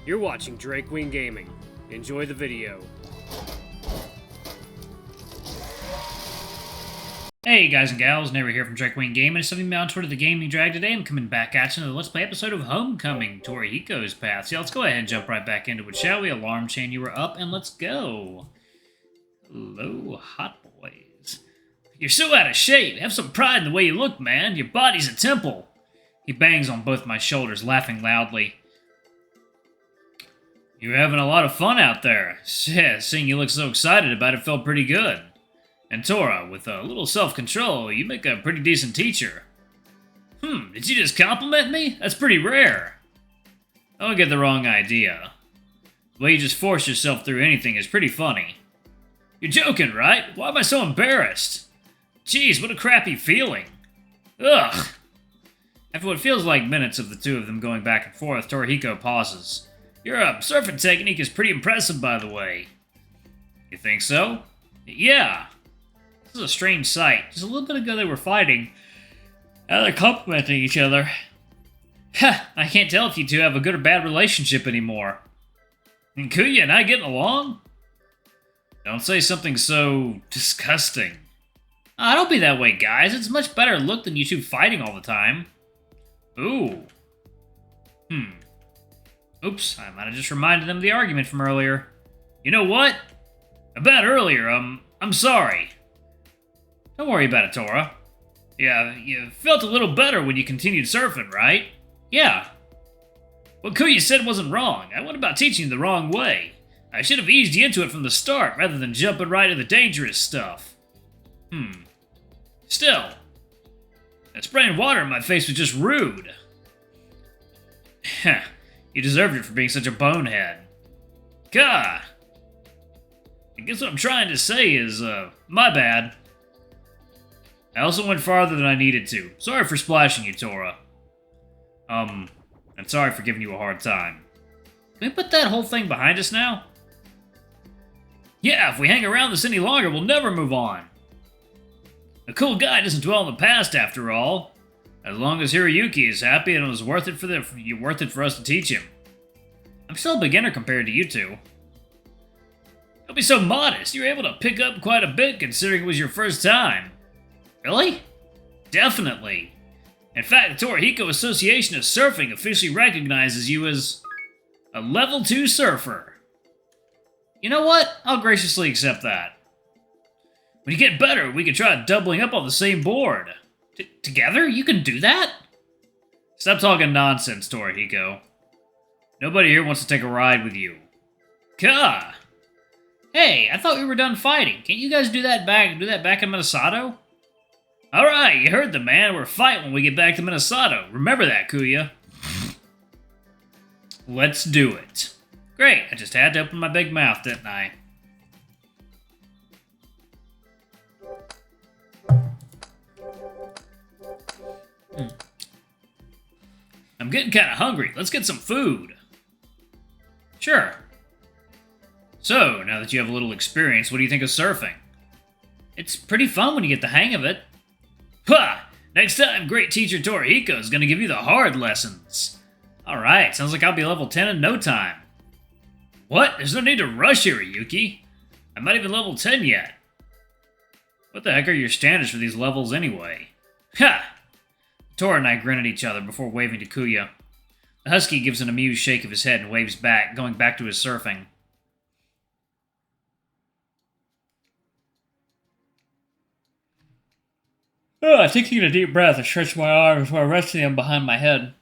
You're watching Drake Wing Gaming. Enjoy the video. Hey guys and gals, Never here from Drake Wing Gaming. It's something on Twitter, the Gaming Drag. Today I'm coming back at you in the Let's Play episode of Homecoming, Tora Hiko's Path. So yeah, let's go ahead and jump right back into it, shall we? Alarm chain, you were up, and let's go. Hello, hot boys. You're so out of shape. Have some pride in the way you look, man. Your body's a temple. He bangs on both my shoulders, laughing loudly. You're having a lot of fun out there. Yeah, seeing you look so excited about it felt pretty good. And Tora, with a little self-control, you make a pretty decent teacher. Did you just compliment me? That's pretty rare. Don't get the wrong idea. The way you just force yourself through anything is pretty funny. You're joking, right? Why am I so embarrassed? Jeez, what a crappy feeling. Ugh. After what feels like minutes of the two of them going back and forth, Torihiko pauses. Your surfing technique is pretty impressive, by the way. You think so? Yeah. This is a strange sight. Just a little bit ago they were fighting. Now they're complimenting each other. Ha! I can't tell if you two have a good or bad relationship anymore. And Kuya and I getting along? Don't say something so disgusting. Don't be that way, guys. It's much better look than you two fighting all the time. Ooh. Oops, I might have just reminded them of the argument from earlier. You know what? About earlier, I'm sorry. Don't worry about it, Tora. Yeah, you felt a little better when you continued surfing, right? Yeah. What Kuya said wasn't wrong. I went about teaching you the wrong way. I should have eased you into it from the start, rather than jumping right into the dangerous stuff. Still, that spraying water in my face was just rude. Heh, you deserved it for being such a bonehead. Gah! I guess what I'm trying to say is, my bad. I also went farther than I needed to. Sorry for splashing you, Tora. And sorry for giving you a hard time. Can we put that whole thing behind us now? Yeah, if we hang around this any longer, we'll never move on. A cool guy doesn't dwell in the past, after all. As long as Hiroyuki is happy, and it was worth it for us to teach him. I'm still a beginner compared to you two. Don't be so modest. You were able to pick up quite a bit considering it was your first time. Really? Definitely. In fact, the Torihiko Association of Surfing officially recognizes you as a level 2 surfer. You know what? I'll graciously accept that. When you get better, we can try doubling up on the same board. Together? You can do that? Stop talking nonsense, Torihiko. Nobody here wants to take a ride with you. Gah! Hey, I thought we were done fighting. Can't you guys do that back in Minasato? Alright, you heard the man. We're fighting when we get back to Minasato. Remember that, Kuya. Let's do it. Great, I just had to open my big mouth, didn't I? I'm getting kind of hungry. Let's get some food. Sure. So, now that you have a little experience, what do you think of surfing? It's pretty fun when you get the hang of it. Ha! Next time, great teacher Torihiko is going to give you the hard lessons. Alright, sounds like I'll be level 10 in no time. What? There's no need to rush, Hiroyuki. I'm not even level 10 yet. What the heck are your standards for these levels anyway? Ha! Tora and I grin at each other before waving to Kuya. The husky gives an amused shake of his head and waves back, going back to his surfing. Taking a deep breath, I stretch my arms while resting them behind my head.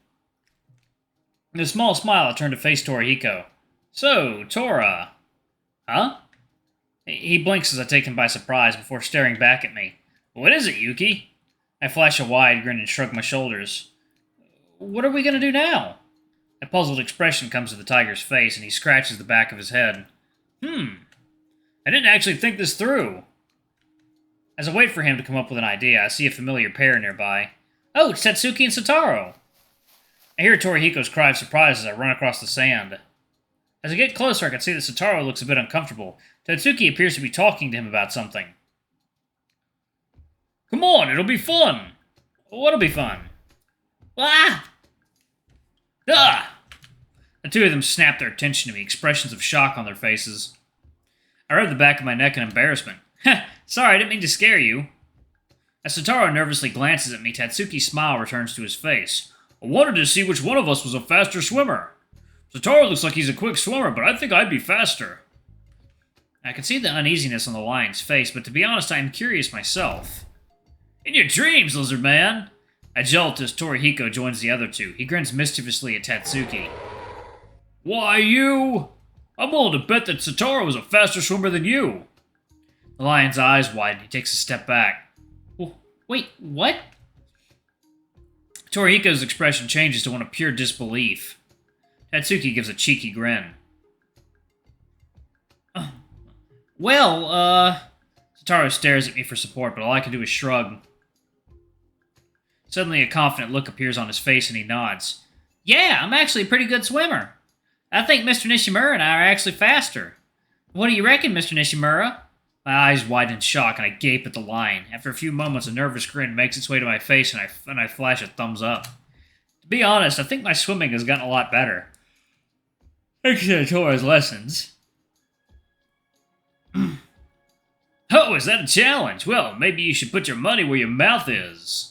With a small smile, I turn to face Torihiko. So, Tora. Huh? He blinks as I take him by surprise before staring back at me. What is it, Yuki? I flash a wide grin and shrug my shoulders. What are we going to do now? A puzzled expression comes to the tiger's face, and he scratches the back of his head. I didn't actually think this through. As I wait for him to come up with an idea, I see a familiar pair nearby. Oh, it's Tatsuki and Soutarou. I hear Torihiko's cry of surprise as I run across the sand. As I get closer, I can see that Soutarou looks a bit uncomfortable. Tatsuki appears to be talking to him about something. Come on, it'll be fun! What'll be fun? Ah! Ah! The two of them snapped their attention to me, expressions of shock on their faces. I rubbed the back of my neck in embarrassment. Sorry, I didn't mean to scare you. As Soutarou nervously glances at me, Tatsuki's smile returns to his face. I wanted to see which one of us was a faster swimmer. Soutarou looks like he's a quick swimmer, but I think I'd be faster. I could see the uneasiness on the lion's face, but to be honest, I am curious myself. In your dreams, lizard man! I jolt as Torihiko joins the other two. He grins mischievously at Tatsuki. Why, you? I'm willing to bet that Soutarou is a faster swimmer than you. The lion's eyes widen. He takes a step back. Wait, what? Torihiko's expression changes to one of pure disbelief. Tatsuki gives a cheeky grin. Soutarou stares at me for support, but all I can do is shrug. Suddenly, a confident look appears on his face, and he nods. Yeah, I'm actually a pretty good swimmer. I think Mr. Nishimura and I are actually faster. What do you reckon, Mr. Nishimura? My eyes widen in shock, and I gape at the lion. After a few moments, a nervous grin makes its way to my face, and I flash a thumbs up. To be honest, I think my swimming has gotten a lot better. Thanks to Tora's lessons. Oh, is that a challenge? Well, maybe you should put your money where your mouth is.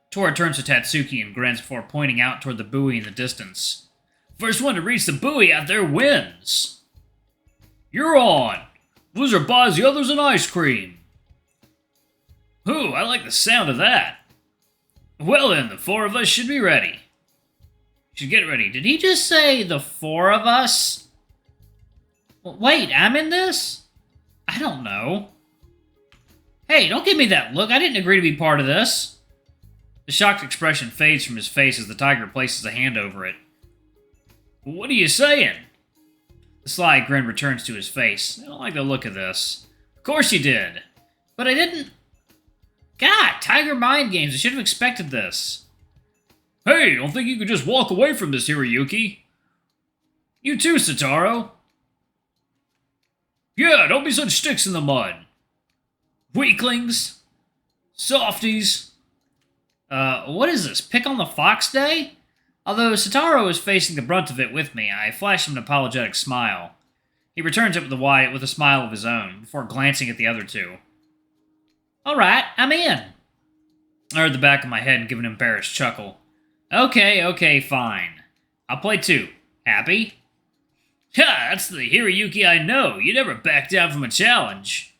Tora turns to Tatsuki and grins before pointing out toward the buoy in the distance. First one to reach the buoy out there wins. You're on. Loser buys the others an ice cream. Ooh, I like the sound of that. Well then, the four of us should be ready. Should get ready. Did he just say the four of us? Wait, I'm in this? I don't know. Hey, don't give me that look. I didn't agree to be part of this. The shocked expression fades from his face as the tiger places a hand over it. What are you saying? The sly grin returns to his face. I don't like the look of this. Of course you did. But I didn't... God, tiger mind games. I should have expected this. Hey, don't think you could just walk away from this, Hiroyuki. You too, Soutarou. Yeah, don't be such sticks in the mud. Weaklings. Softies. What is this? Pick on the Fox Day? Although Soutarou is facing the brunt of it with me, I flash him an apologetic smile. He returns it with a smile of his own, before glancing at the other two. Alright, I'm in. I heard the back of my head and give an embarrassed chuckle. Okay, fine. I'll play too. Happy? Ha! That's the Hiroyuki I know. You never back down from a challenge.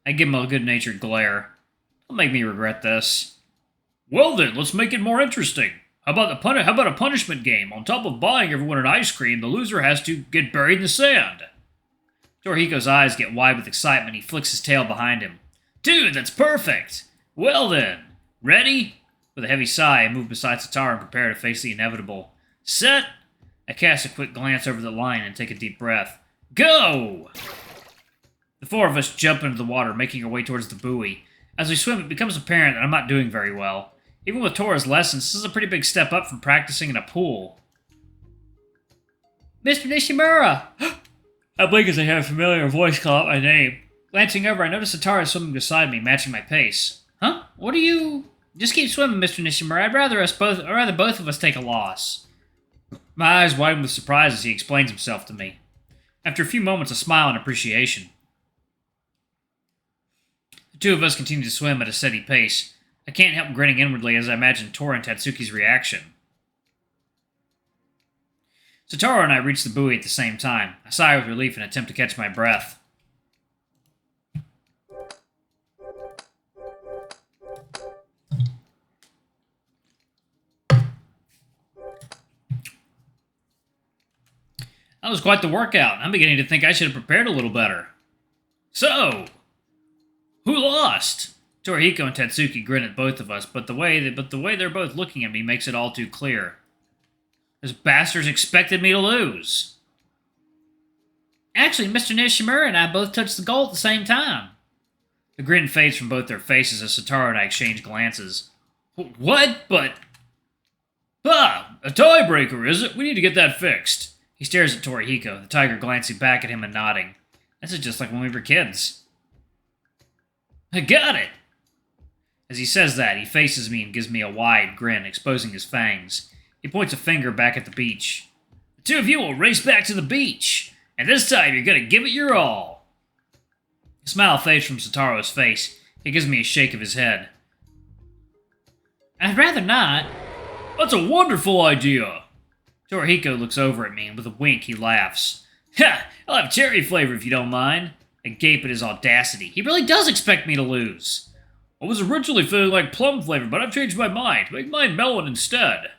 I give him a good-natured glare. Don't make me regret this. Well then, let's make it more interesting. How about a punishment game? On top of buying everyone an ice cream, the loser has to get buried in the sand. Torihiko's eyes get wide with excitement. He flicks his tail behind him. Dude, that's perfect! Well then, ready? With a heavy sigh, I move beside Soutarou and prepare to face the inevitable. Set! I cast a quick glance over the line and take a deep breath. Go! The four of us jump into the water, making our way towards the buoy. As we swim, it becomes apparent that I'm not doing very well. Even with Tora's lessons, this is a pretty big step up from practicing in a pool. Mr. Nishimura! I blink as I hear a familiar voice call out my name. Glancing over, I notice Tora swimming beside me, matching my pace. Huh? What are you... Just keep swimming, Mr. Nishimura. I'd rather both of us take a loss. My eyes widen with surprise as he explains himself to me. After a few moments, a smile and appreciation. The two of us continue to swim at a steady pace. I can't help grinning inwardly as I imagine Tora and Tatsuki's reaction. Soutarou and I reach the buoy at the same time. I sigh with relief and attempt to catch my breath. That was quite the workout. I'm beginning to think I should have prepared a little better. So, who lost? Torihiko and Tatsuki grin at both of us, but the way they're both looking at me makes it all too clear. Those bastards expected me to lose. Actually, Mr. Nishimura and I both touched the goal at the same time. The grin fades from both their faces as Soutarou and I exchange glances. What? But... a tiebreaker, is it? We need to get that fixed. He stares at Torihiko, the tiger glancing back at him and nodding. This is just like when we were kids. I got it! As he says that, he faces me and gives me a wide grin, exposing his fangs. He points a finger back at the beach. The two of you will race back to the beach, and this time you're gonna give it your all. A smile fades from Soutarou's face. He gives me a shake of his head. I'd rather not. That's a wonderful idea. Torihiko looks over at me, and with a wink, he laughs. Ha! I'll have cherry flavor if you don't mind. I gape at his audacity. He really does expect me to lose. I was originally feeling like plum flavor, but I've changed my mind. Make mine melon instead.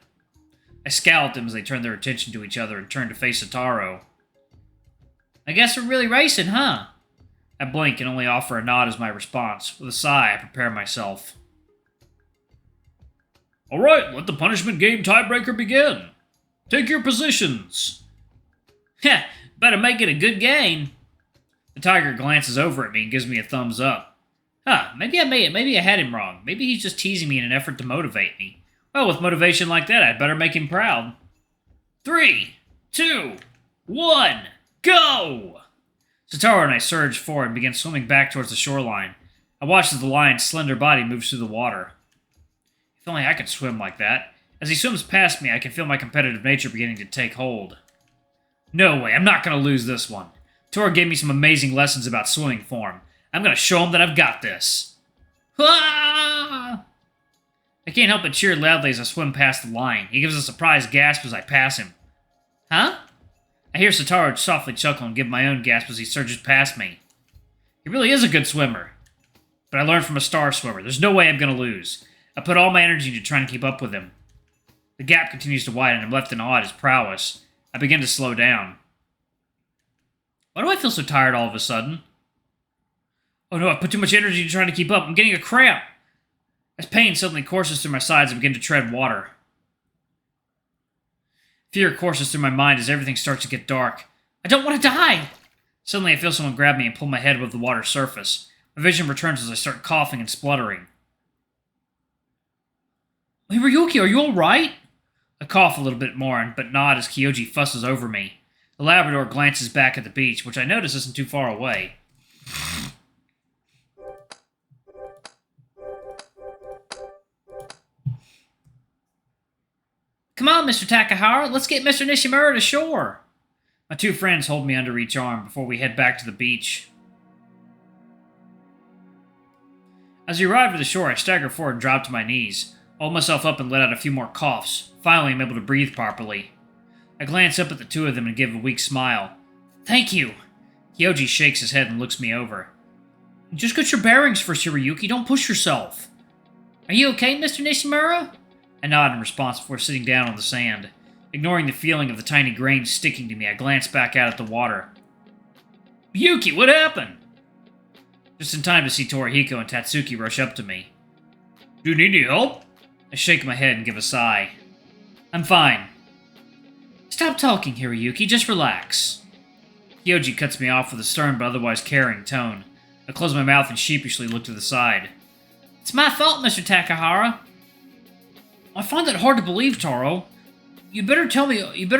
I scowl at them as they turn their attention to each other and turn to face Soutarou. I guess we're really racing, huh? I blink and only offer a nod as my response. With a sigh, I prepare myself. Alright, let the punishment game tiebreaker begin. Take your positions. Heh, better make it a good game. The tiger glances over at me and gives me a thumbs up. Huh, maybe I had him wrong. Maybe he's just teasing me in an effort to motivate me. Well, with motivation like that, I'd better make him proud. 3, 2, 1, go! Soutarou and I surge forward and begin swimming back towards the shoreline. I watch as the lion's slender body moves through the water. If only I could swim like that. As he swims past me, I can feel my competitive nature beginning to take hold. No way, I'm not going to lose this one. Tora gave me some amazing lessons about swimming form. I'm going to show him that I've got this. Ah! I can't help but cheer loudly as I swim past the lion. He gives a surprised gasp as I pass him. Huh? I hear Soutarou softly chuckle and give my own gasp as he surges past me. He really is a good swimmer. But I learned from a star swimmer. There's no way I'm going to lose. I put all my energy into trying to keep up with him. The gap continues to widen and I'm left in awe at his prowess. I begin to slow down. Why do I feel so tired all of a sudden? Oh no, I put too much energy into trying to keep up. I'm getting a cramp. As pain suddenly courses through my sides, I begin to tread water. Fear courses through my mind as everything starts to get dark. I don't want to die! Suddenly I feel someone grab me and pull my head above the water's surface. My vision returns as I start coughing and spluttering. Hiroyuki, are you alright? I cough a little bit more, but nod as Kyoji fusses over me. The Labrador glances back at the beach, which I notice isn't too far away. Come on, Mr. Takahara, let's get Mr. Nishimura to shore. My two friends hold me under each arm before we head back to the beach. As we arrive at the shore, I stagger forward and drop to my knees. I hold myself up and let out a few more coughs. Finally, I'm able to breathe properly. I glance up at the two of them and give a weak smile. Thank you! Kyoji shakes his head and looks me over. Just get your bearings first, Hiroyuki. Don't push yourself. Are you okay, Mr. Nishimura? I nod in response before sitting down on the sand. Ignoring the feeling of the tiny grains sticking to me, I glance back out at the water. Yuki, what happened? Just in time to see Torihiko and Tatsuki rush up to me. Do you need any help? I shake my head and give a sigh. I'm fine. Stop talking, Hiroyuki. Just relax. Kyoji cuts me off with a stern but otherwise caring tone. I close my mouth and sheepishly look to the side. It's my fault, Mr. Takahara. I find that hard to believe, Taro. You better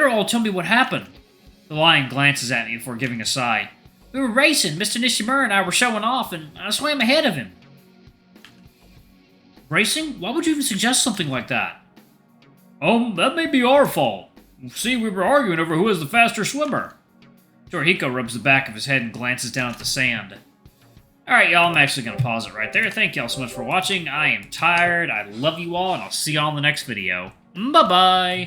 all tell me what happened. The lion glances at me before giving a sigh. We were racing. Mr. Nishimura and I were showing off, and I swam ahead of him. Racing? Why would you even suggest something like that? That may be our fault. See, we were arguing over who is the faster swimmer. Torihiko rubs the back of his head and glances down at the sand. Alright, y'all, I'm actually going to pause it right there. Thank y'all so much for watching. I am tired. I love you all, and I'll see y'all in the next video. Bye-bye!